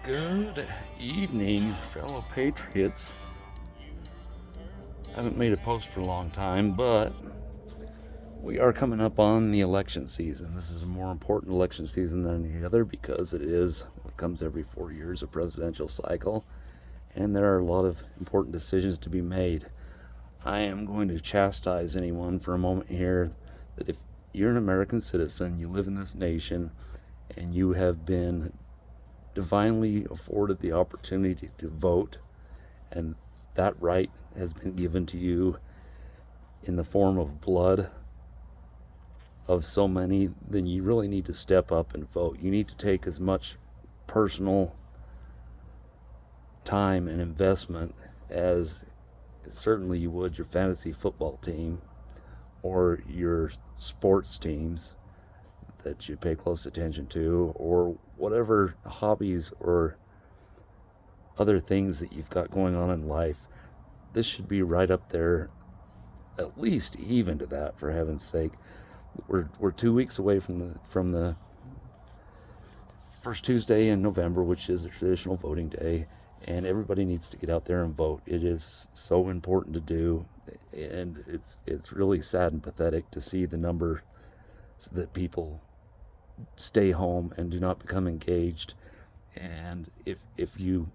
Good evening, fellow patriots. I haven't made a post for a long time, but we are coming up on the election season. This is a more important election season than any other because it is what comes every 4 years, a presidential cycle, and there are a lot of important decisions to be made. I am going to chastise anyone for a moment here that if you're an American citizen, you live in this nation, and you have been divinely afforded the opportunity to vote, and that right has been given to you in the form of blood of so many, then you really need to step up and vote. You need to take as much personal time and investment as certainly you would your fantasy football team or your sports teams that you pay close attention to, or whatever hobbies or other things that you've got going on in life. This should be right up there, at least even to that, for heaven's sake. We're 2 weeks away from the first Tuesday in November, which is a traditional voting day, and everybody needs to get out there and vote. It is so important to do, and it's really sad and pathetic to see the number that people stay home and do not become engaged. And if you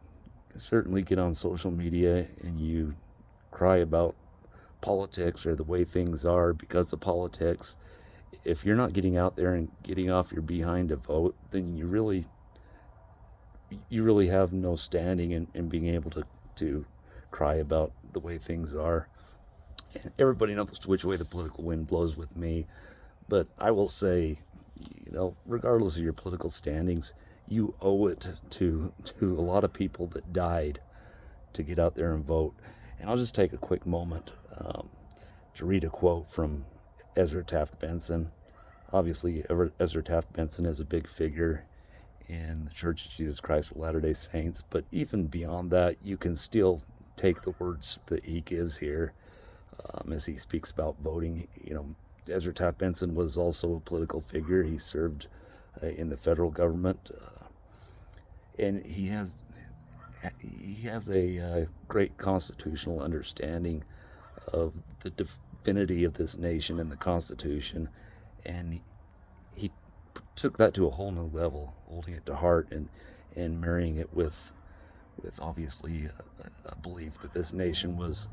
certainly get on social media and you cry about politics or the way things are because of politics, if you're not getting out there and getting off your behind to vote, then you really have no standing in being able to cry about the way things are. And everybody knows which way the political wind blows with me, but I will say, regardless of your political standings, you owe it to a lot of people that died to get out there and vote. And I'll just take a quick moment to read a quote from Ezra Taft Benson. Obviously, Ezra Taft Benson is a big figure in the Church of Jesus Christ of Latter-day Saints, but even beyond that, you can still take the words that he gives here as he speaks about voting. Ezra Taft Benson was also a political figure. He served in the federal government, and he has a great constitutional understanding of the divinity of this nation and the Constitution, and he took that to a whole new level, holding it to heart and marrying it with obviously a belief that this nation was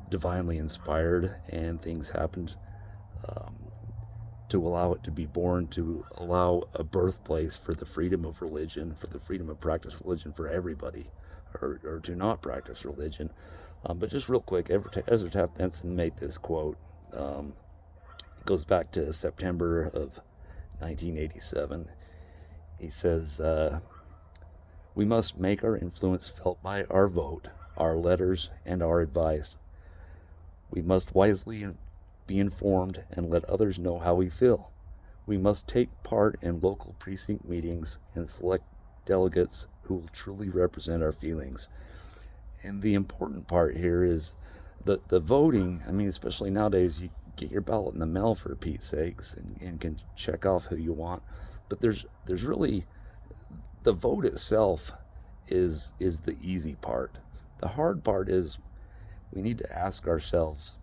divinely inspired, and things happened to allow it to be born, to allow a birthplace for the freedom of religion, for the freedom of practice religion for everybody, or to not practice religion. But just real quick, Ezra Taft Benson made this quote. It goes back to September of 1987. He says, "We must make our influence felt by our vote, our letters, and our advice. We must wisely be informed and let others know how we feel. We must take part in local precinct meetings and select delegates who will truly represent our feelings." And the important part here is the voting. I mean, especially nowadays, you get your ballot in the mail, for Pete's sakes, and can check off who you want. But there's really, the vote itself is the easy part. The hard part is we need to ask ourselves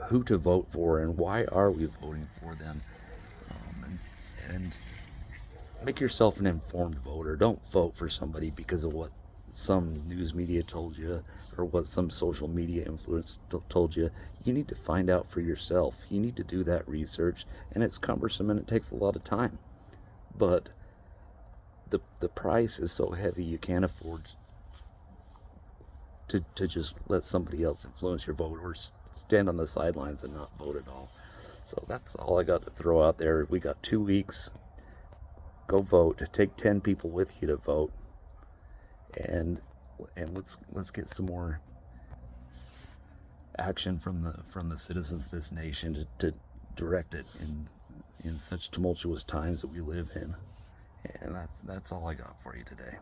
who to vote for and why are we voting for them, and make yourself an informed voter. Don't vote for somebody because of what some news media told you or what some social media influence told you. You need to find out for yourself. You need to do that research, and it's cumbersome and it takes a lot of time, but the price is so heavy you can't afford to just let somebody else influence your vote or stand on the sidelines and not vote at all. So that's all I got to throw out there. We got 2 weeks. Go vote. Take 10 people with you to vote, and let's get some more action from the citizens of this nation to direct it in such tumultuous times that we live in. And that's all I got for you today.